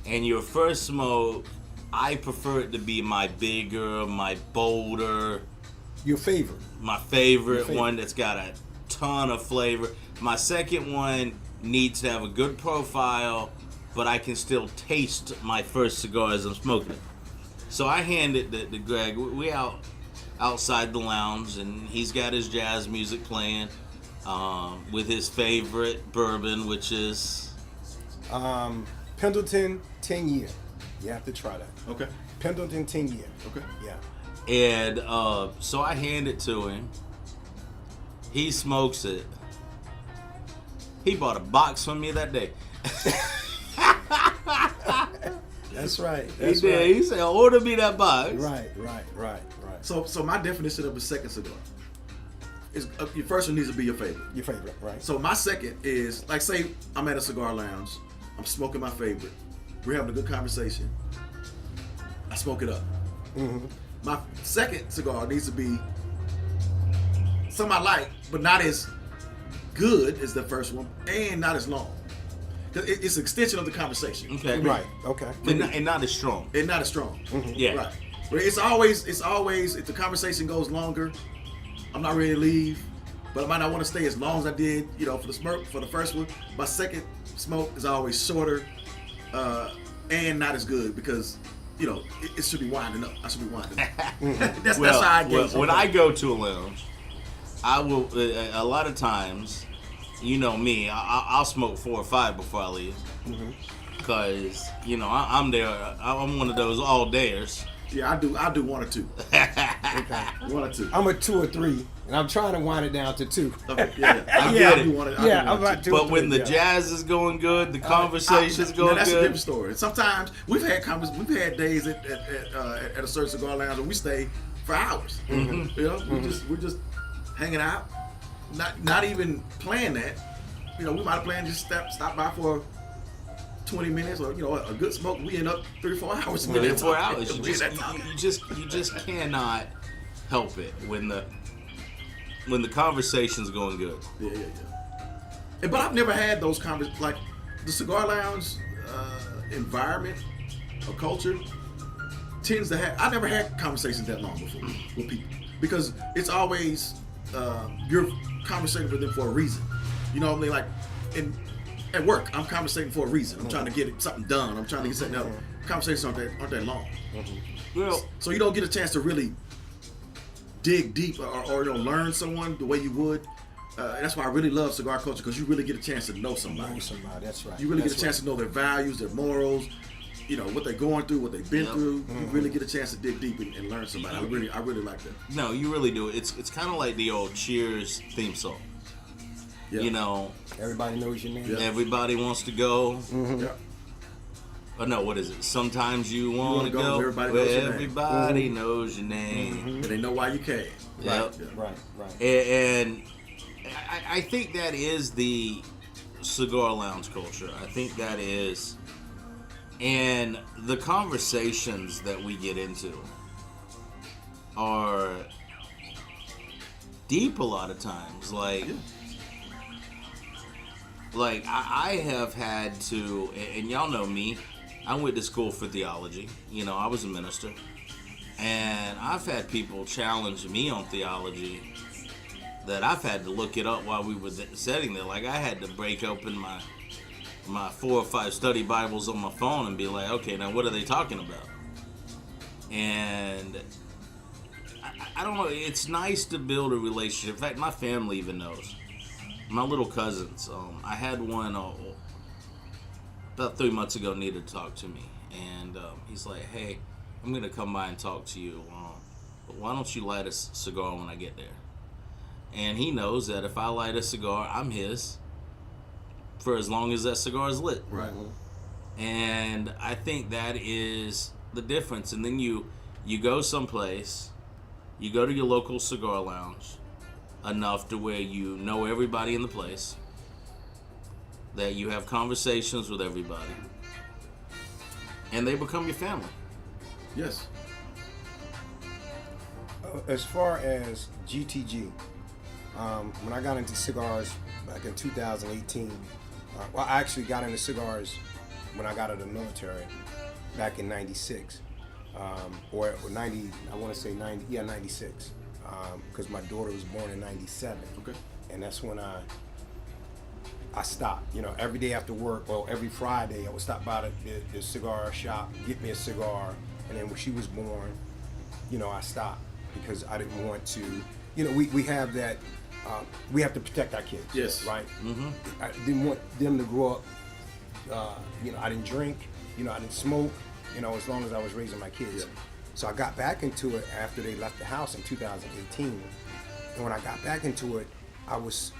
And your first smoke, I prefer it to be my bigger, my bolder. Your favorite? My favorite one that's got a ton of flavor. My second one needs to have a good profile, but I can still taste my first cigar as I'm smoking it. So I hand it to Greg. We outside the lounge, and he's got his jazz music playing with his favorite bourbon, which is Pendleton 10 Year. You have to try that. Okay. Pendleton 10 Year. Okay. Yeah. And so I hand it to him. He smokes it. He bought a box from me that day. That's right. He did. He said, "Order me that box." Right. So my definition of a second cigar is your first one needs to be your favorite. Your favorite, right? So my second is, like, say I'm at a cigar lounge, I'm smoking my favorite, we're having a good conversation, I smoke it up. My second cigar needs to be something I like, but not as good as the first one, and not as long. Cause it's an extension of the conversation. Okay. Right. Okay. And not as strong. And not as strong. Yeah. Right. But it's always if the conversation goes longer, I'm not ready to leave, but I might not want to stay as long as I did, for the first one. My second smoke is always shorter, and not as good because, it should be winding up. I should be winding up. That's how I get. When I go to a lounge, I will, a lot of times, me, I'll smoke 4 or 5 before I leave. Because, I'm there, I'm one of those all-dayers. Yeah, I do 1 or 2. Okay. 1 or 2. I'm a 2 or 3, and I'm trying to wind it down to 2. Okay, yeah, I get it. I'm about 2. But when the jazz is going good, the conversation's going that's good. a different story. Sometimes we've had days at a certain cigar lounge where we stay for hours. Mm-hmm. You know, we're just hanging out, not even planned that. You know, we might have planned just stop by for 20 minutes or a good smoke. We end up 3 or 4 hours. 3 or 4 hours. You just cannot help it when the conversation's going good. Yeah. But I've never had those conversations like the cigar lounge environment or culture tends to have. I never had conversations that long before with people because it's always you're conversating with them for a reason. You know what I mean? Like at work, I'm conversating for a reason. I'm trying to get something done. I'm trying to get something else. Conversations aren't that long. Well, so you don't get a chance to really dig deep or learn someone the way you would. That's why I really love cigar culture because you really get a chance to know somebody. That's right. You really get a chance to know their values, their morals, what they're going through, what they've been through. You really get a chance to dig deep and learn somebody. I really like that. No, you really do. It's kind of like the old Cheers theme song. Yeah. Everybody knows your name. Yeah. Everybody wants to go. Mm-hmm. Yeah. Oh no, what is it? Sometimes you want to go. Everybody knows your name. Mm-hmm. And they know why you came. Yep. Right. And I think that is the cigar lounge culture. I think that is, and the conversations that we get into are deep a lot of times. Like I have had to, and y'all know me, I went to school for theology. I was a minister. And I've had people challenge me on theology that I've had to look it up while we were sitting there. Like I had to break open my 4 or 5 study Bibles on my phone and be like, okay, now what are they talking about? And I don't know, it's nice to build a relationship. In fact, my family even knows. My little cousins, I had one about 3 months ago needed to talk to me. And he's like, hey, I'm going to come by and talk to you. But why don't you light a cigar when I get there? And he knows that if I light a cigar, I'm his for as long as that cigar is lit. Right. And I think that is the difference. And then you go someplace, you go to your local cigar lounge enough to where you know everybody in the place, that you have conversations with everybody, and they become your family. Yes. As far as GTG, when I got into cigars back in 2018, I actually got into cigars when I got out of the military back in 96, or 90, I want to say 90, 96, because my daughter was born in 97. Okay. And that's when I stopped. Every day after work, or every Friday, I would stop by the cigar shop, get me a cigar, and then when she was born, I stopped because I didn't want to, we have that, we have to protect our kids. Yes. Right? Mm-hmm. I didn't want them to grow up, I didn't drink, I didn't smoke, as long as I was raising my kids. Yeah. So I got back into it after they left the house in 2018. And when I got back into it, I was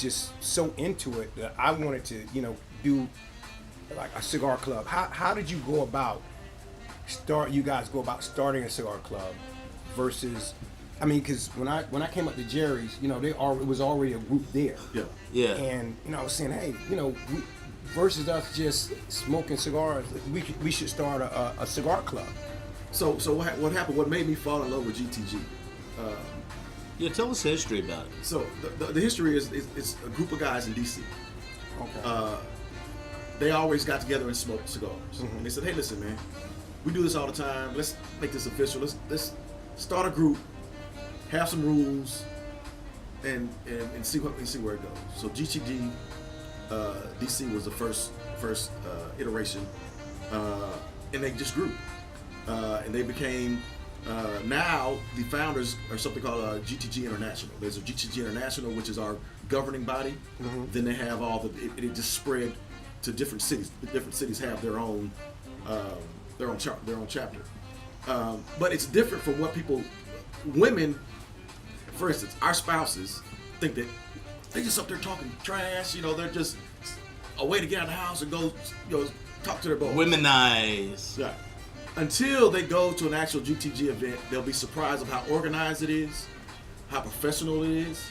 just so into it that I wanted to, do like a cigar club. How did you go about starting a cigar club versus, because when I came up to Jerry's, it was already a group there. Yeah. And I was saying, hey, versus us just smoking cigars, we should start a cigar club. So what happened? What made me fall in love with GTG? Tell us the history about it. So the history is it's a group of guys in DC. Okay. They always got together and smoked cigars. Mm-hmm. And they said, hey, listen, man, we do this all the time. Let's make this official. Let's start a group, have some rules, and see where it goes. So GTG DC was the first iteration, and they just grew, and they became. Now the founders are something called GTG International. There's a GTG International, which is our governing body. Mm-hmm. Then they have it just spread to different cities. The different cities have their own their own chapter. But it's different from what women, for instance, our spouses think that they just up there talking trash. They're just a way to get out of the house and go, talk to their boys. Womanize. Yeah. Until they go to an actual GTG event, they'll be surprised of how organized it is, how professional it is.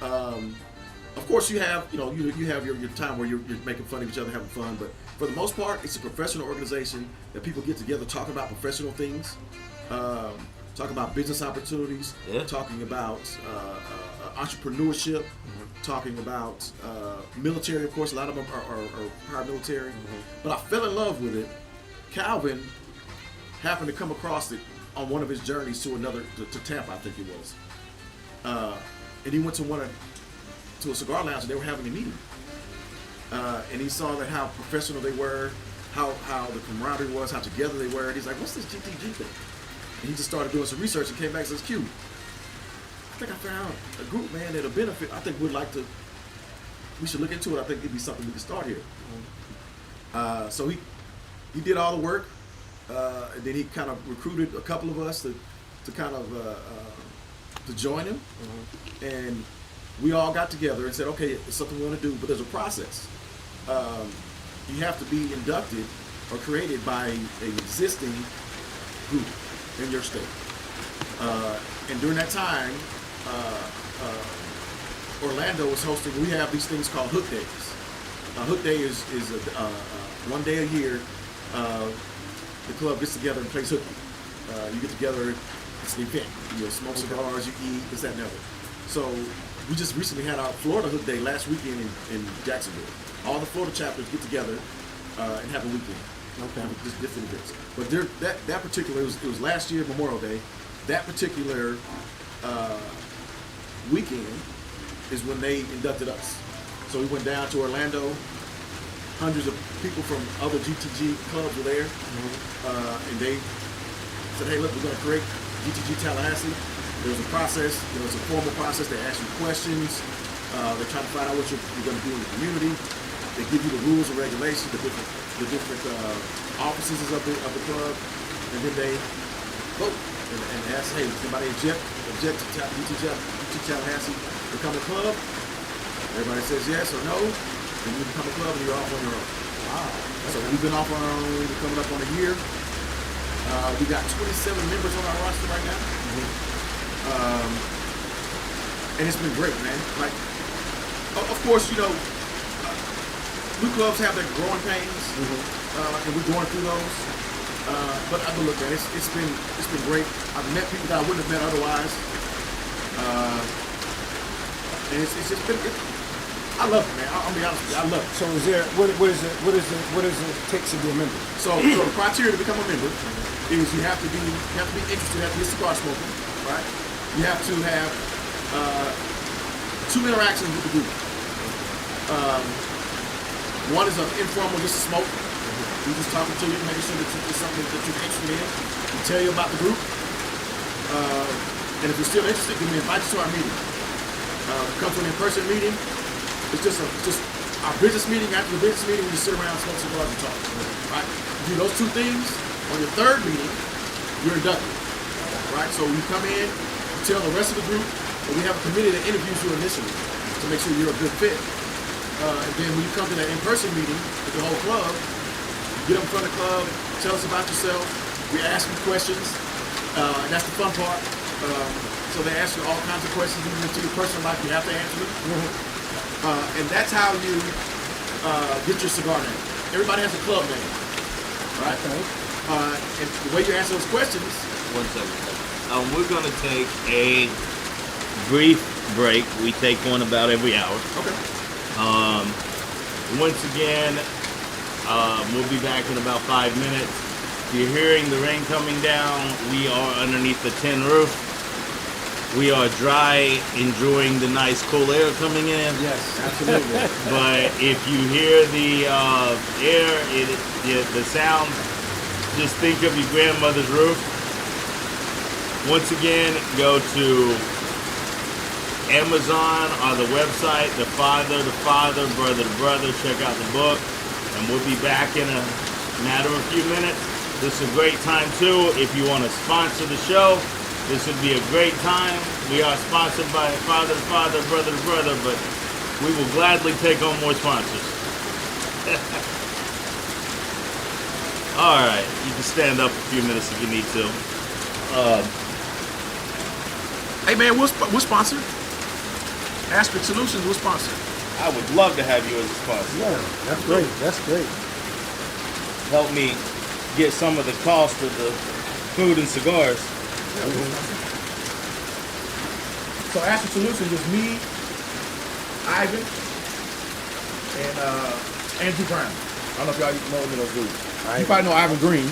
Mm-hmm. Of course, you have you have your time where you're making fun of each other, having fun, but for the most part, it's a professional organization that people get together, talking about professional things, talking about business opportunities, talking about entrepreneurship, talking about military. Of course, a lot of them are paramilitary. But I fell in love with it. Calvin happened to come across it on one of his journeys to Tampa, I think it was, and he went to a cigar lounge and they were having a meeting. And he saw that how professional they were, how the camaraderie was, how together they were. And he's like, "What's this GTG thing?" And he just started doing some research and came back and says, "Q, I think I found a group, man, that'll benefit. I think we should look into it. I think it'd be something we could start here." So he did all the work, and then he kind of recruited a couple of us to kind of to join him, and we all got together and said, "Okay, it's something we want to do, but there's a process. You have to be inducted or created by an existing group in your state." And during that time, Orlando was hosting. We have these things called Hook Days. Hook Day is one day a year. The club gets together and plays hooky. You get together. It's an event. You smoke cigars, you eat, this, that, and the other. So we just recently had our Florida Hook Day last weekend in Jacksonville. All the Florida chapters get together and have a weekend. Okay. Just different events. But that particular, it was last year, Memorial Day. That particular weekend is when they inducted us. So we went down to Orlando. Hundreds of people from other GTG clubs were there. And they said, "Hey, look, we're going to create GTG Tallahassee." There's a process, it's a formal process. They ask you questions. They're trying to find out what you're going to do in the community. They give you the rules and regulations, the different offices of the club, and then they vote and ask, "Hey, does anybody object to GTG Tallahassee become a club?" Everybody says yes or no, then you become a club and you're off on your own. Wow. So we've been off on our own. We're coming up on a year. We got 27 members on our roster right now. And it's been great, man. Like, of course, new clubs have their growing pains, and we're going through those. But look, man, it's been great. I've met people that I wouldn't have met otherwise, and it's just been. I love it, man. I'll be honest with you. I love it. So what does it take to be a member? So the criteria to become a member is you have to be interested, you have to be a cigar smoker, right? You have to have 2 interactions with the group. One is an informal, just a smoke. We just talking to you, making sure that it's something that you're interested in. We tell you about the group. And if you're still interested, then we invite you to our meeting. Come to an in-person meeting. It's just our business meeting. After the business meeting, we just sit around, smoke cigars, and talk. Right? You do those 2 things. On your 3rd meeting, you're inducted. Right? So you come in, you tell the rest of the group, and we have a committee that interviews you initially to make sure you're a good fit. And then when you come to that in-person meeting with the whole club, you get up in front of the club, tell us about yourself. We ask you questions. And that's the fun part. So they ask you all kinds of questions, even into your personal life, you have to answer them. And that's how you get your cigar name. Everybody has a club name, right? Okay. And the way you answer those questions. 1 second. We're going to take a brief break. We take one about every hour. Okay. Once again, we'll be back in about 5 minutes. If you're hearing the rain coming down, we are underneath the tin roof. We are dry, enjoying the nice cool air coming in. Yes, absolutely. But if you hear the air, the sound, just think of your grandmother's roof. Once again, go to Amazon or the website, The Father, Brother to Brother. Check out the book, and we'll be back in a matter of a few minutes. This is a great time too. If you want to sponsor the show, this would be a great time. We are sponsored by Father to Father, Brother to Brother, but we will gladly take on more sponsors. All right, you can stand up a few minutes if you need to. Hey man, we're sponsored. Aspect Solutions, we're sponsored. I would love to have you as a sponsor. Yeah, that's great. That's great. Help me get some of the cost of the food and cigars. So Aspect Solutions is me, Ivan, and Andrew Brown. I don't know if y'all know any of those dudes. You probably know Ivan Green.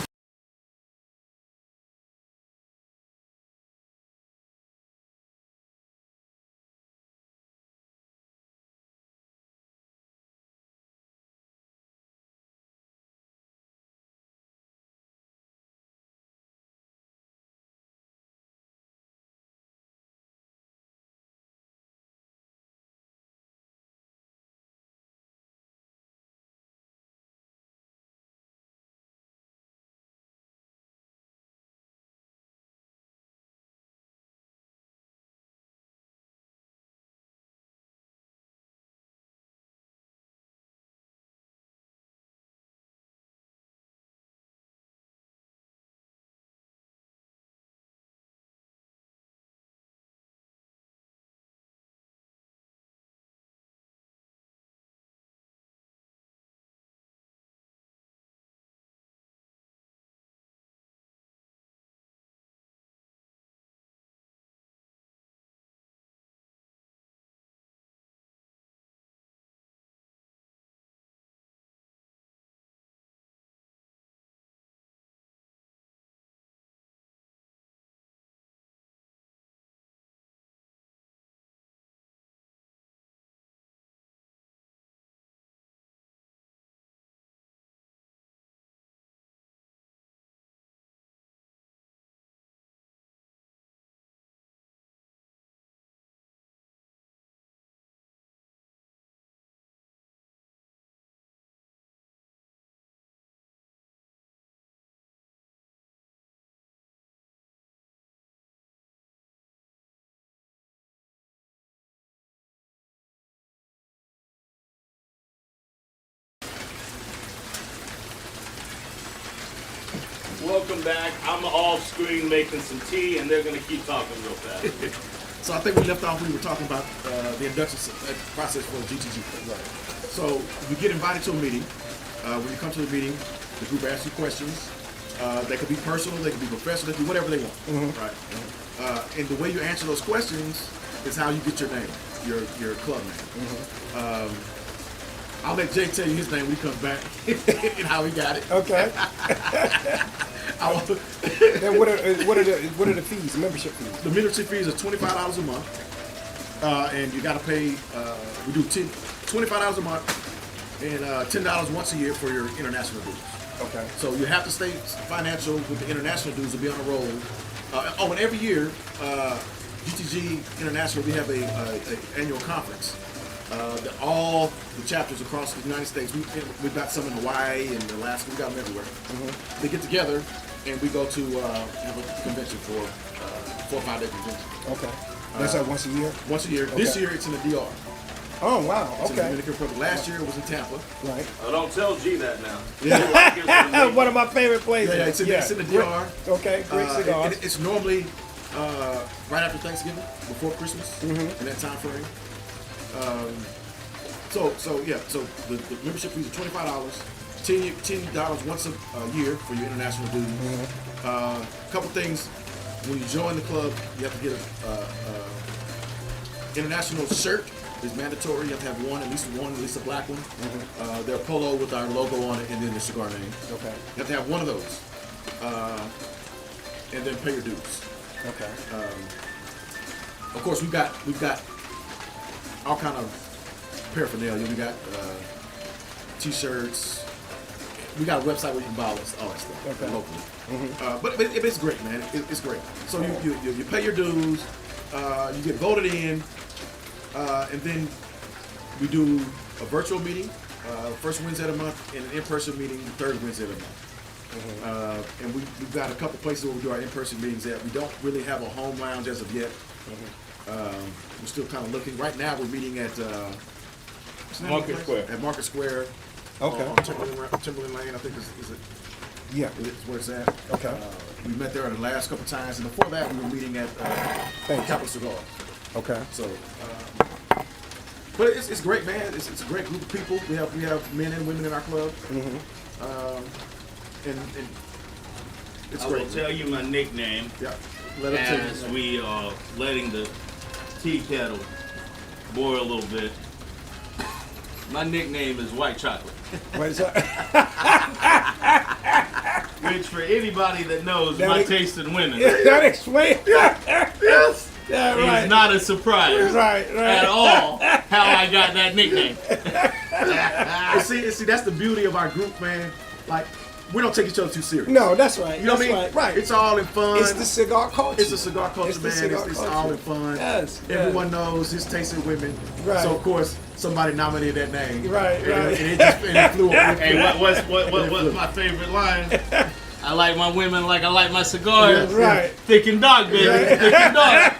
Welcome back. I'm off screen making some tea, and they're going to keep talking real fast. So I think we left off, we were talking about the induction process for GTG. Right. So you get invited to a meeting. When you come to the meeting, the group asks you questions. They could be personal, they could be professional, they could be whatever they want. Right. And the way you answer those questions is how you get your name, your club name. I'll let Jake tell you his name when he comes back and how he got it. Okay. Then what are the fees, membership fees? The membership fees are $25 a month, and you got to pay. We do $25 a month and $10 once a year for your international dues. Okay. So you have to stay financial with the international dues to be on a roll. And every year, GTG International, we have a annual conference. All the chapters across the United States, we've got some in Hawaii and Alaska, we got them everywhere. They get together and we go to have a convention for 4 or 5 day convention. Okay. That's like once a year? Once a year. Okay. This year it's in the DR. Oh, wow. It's okay. in the Dominican Republic. Last year it was in Tampa. Right. Oh, don't tell G that now. Yeah. One of my favorite places. Yeah, it's in the DR. Okay, great cigars. It's normally right after Thanksgiving, before Christmas, in that time frame. So the membership fees are $25, $10 once a year for your international dues. A couple things, when you join the club, you have to get a international shirt. Is mandatory. You have to have at least a black one. They're polo with our logo on it and then the cigar name. Okay. You have to have one of those, and then pay your dues. Okay. Of course, we've got all kind of paraphernalia. We got T-shirts. We got a website where you can buy all that stuff locally. But it's great, man. It's great. So you pay your dues. You get voted in, and then we do a virtual meeting first Wednesday of the month and an in-person meeting the third Wednesday of the month. And we've got a couple places where we do our in-person meetings at. We don't really have a home lounge as of yet. We're still kind of looking. Right now, we're meeting at Market Square. At Market Square. Okay. On Timberland Lane, I think is it. Yeah. It's where it's at. Okay. We met there the last couple times, and before that, we were meeting at Capital Cigar. Okay. So, but it's great, man. It's a great group of people. We have men and women in our club. And it's I great. will tell you my nickname. Yeah. As we are letting the tea kettle boil a little bit. My nickname is White Chocolate. What is that? Which, for anybody that knows my taste in women, that explains. yes, Yeah, right. it's not a surprise Right. at all how I got that nickname. And see, that's the beauty of our group, man. Like, we don't take each other too serious. No, that's right. You know what I mean? Right. It's all in fun. It's the cigar culture. It's the cigar culture, man. It's all in fun. Yes. Everyone knows his taste in women. Right. So of course somebody nominated that name. Right. And it flew over. Hey, what's my favorite line? I like my women like I like my cigars. Right. Thick and dark, baby. Right. Thick and dark.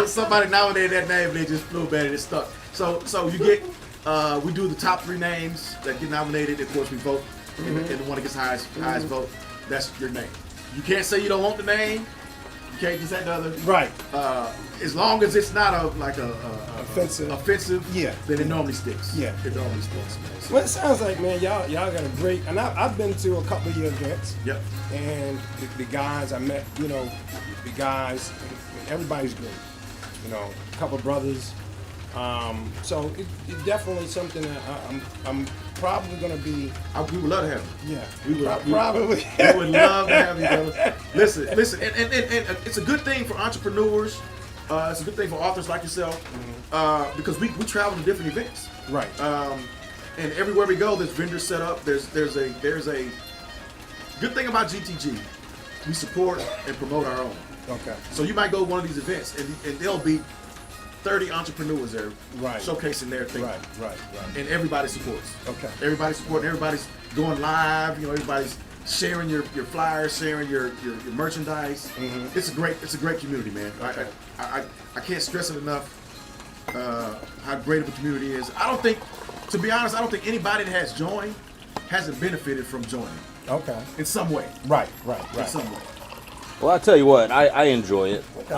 Somebody nominated that name and they just flew bad and it stuck. So you get we do the top 3 names that get nominated. Of course we vote. And the one that gets highest vote, that's your name. You can't say you don't want the name. You can't just say the other. Right. As long as it's not offensive, yeah, then it normally sticks. Yeah. It normally sticks, man. So, Well, it sounds like, man, y'all got a great, and I've been to a couple of your events. Yep. And the guys I met, the guys, everybody's great. A couple of brothers. So it's definitely something that I'm probably gonna be. we would love to have you. Yeah. We would probably. We would love to have you, brother. Listen, and it's a good thing for entrepreneurs. It's a good thing for authors like yourself, because we travel to different events. Right. And everywhere we go, there's vendors set up. There's a good thing about GTG. We support and promote our own. Okay. So you might go to one of these events, and there'll be 30 entrepreneurs there, right, showcasing their thing. Right. And everybody supports. Okay. Everybody's supporting. Everybody's going live. Everybody's sharing your flyers, sharing your merchandise. Mm-hmm. It's a great community, man. Okay. I can't stress it enough how great of a community is. To be honest, I don't think anybody that has joined hasn't benefited from joining. Okay. In some way. Right. In some way. Well, I'll tell you what, I enjoy it. Okay.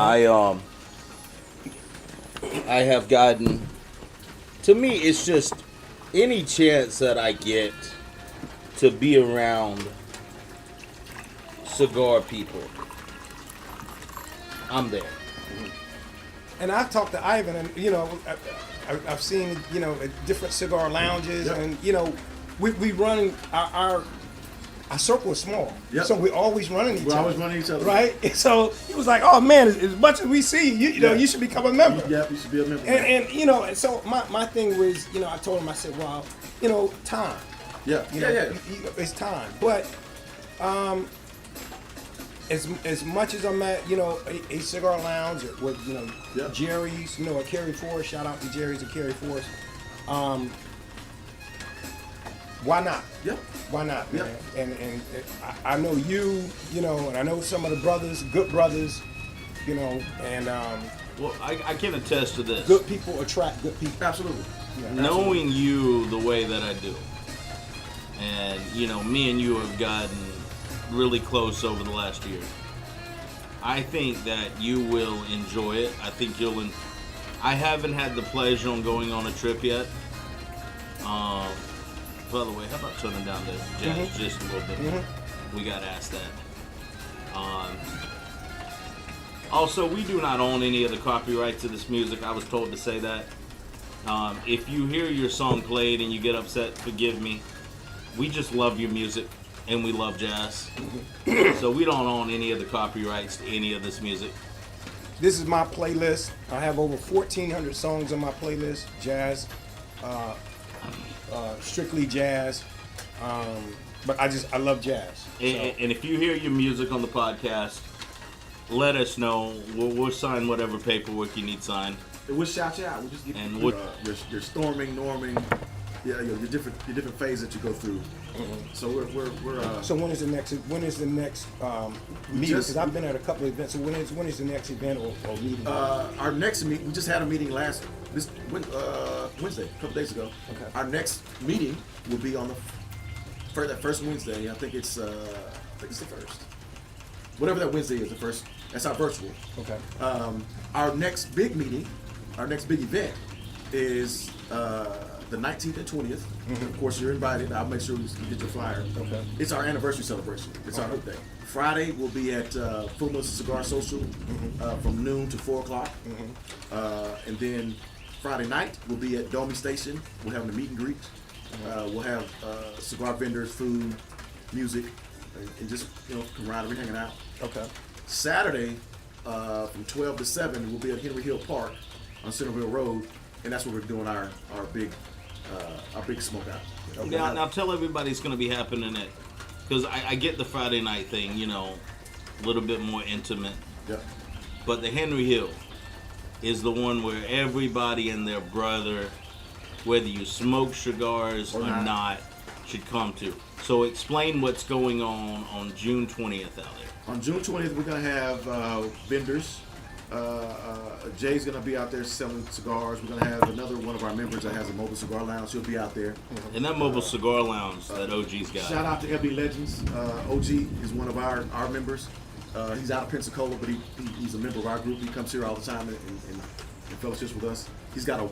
I have gotten, to me, it's just any chance that I get to be around cigar people, I'm there. And I've talked to Ivan, and I've seen at different cigar lounges, yep. And we run our circle is small, yep. So we're always running each other. We're always running each other, right? And so he was like, "Oh man, as much as we see you, you should become a member." Yeah, you should be a member. And and so my thing was, I told him, I said, "Well, time. Yeah, it's time." But as much as I'm at, a cigar lounge with, yep. Jerry's, at Carry Forest, shout out to Jerry's and Carry Forest. Why not? Yep. Why not, man? Yep. And I know you, and I know some of the brothers, good brothers, and well, I can attest to this. good people attract good people. Absolutely. Yeah, Knowing you the way that I do, and me and you have gotten really close over the last year. I think that you will enjoy it. I think I haven't had the pleasure on going on a trip yet. By the way, how about turning down the jazz just a little bit more? Mm-hmm. We got asked that. Also, we do not own any of the copyrights to this music. I was told to say that. If you hear your song played and you get upset, forgive me. We just love your music and we love jazz. So we don't own any of the copyrights to any of this music. This is my playlist. I have over 1,400 songs on my playlist. Jazz, strictly jazz. But I love jazz. And if you hear your music on the podcast, let us know. We'll sign whatever paperwork you need signed. We'll shout you out. We'll just get your storming, norming, your different phases that you go through. So we're So when is the next meeting? Because I've been at a couple of events. So when is the next event or meeting? our next meeting, we just had a meeting Wednesday, a couple days ago. Okay. Our next meeting will be on that first Wednesday. I think it's the first. Whatever that Wednesday is, the first. That's our virtual. Okay. Our next big meeting, our next big event is the 19th and 20th. Of course, you're invited. I'll make sure you get your flyer. Okay. It's our anniversary celebration. It's our birthday. Friday we'll be at Full Meal Cigar Social from noon to 4 o'clock. And then Friday night we'll be at Domi Station. We're having a meet and greet. We'll have cigar vendors, food, music, and just camaraderie, hanging out. Okay. Saturday from 12 to 7 we'll be at Henry Hill Park on Centerville Road, and that's where we're doing our big smoke out. Okay. Now tell everybody it's going to be happening at, because I get the Friday night thing, a little bit more intimate. Yeah. But the Henry Hill is the one where everybody and their brother, whether you smoke cigars or not, should come to. So explain what's going on June 20th out there. On June 20th, we're going to have vendors. Jay's going to be out there selling cigars. We're going to have another one of our members that has a mobile cigar lounge. He'll be out there. And that mobile cigar lounge that OG's got. Shout out to LB Legends. OG is one of our members. He's out of Pensacola, but he's a member of our group. He comes here all the time and fellowships with us. He's got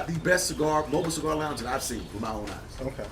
the best mobile cigar lounge that I've seen with my own eyes. Okay.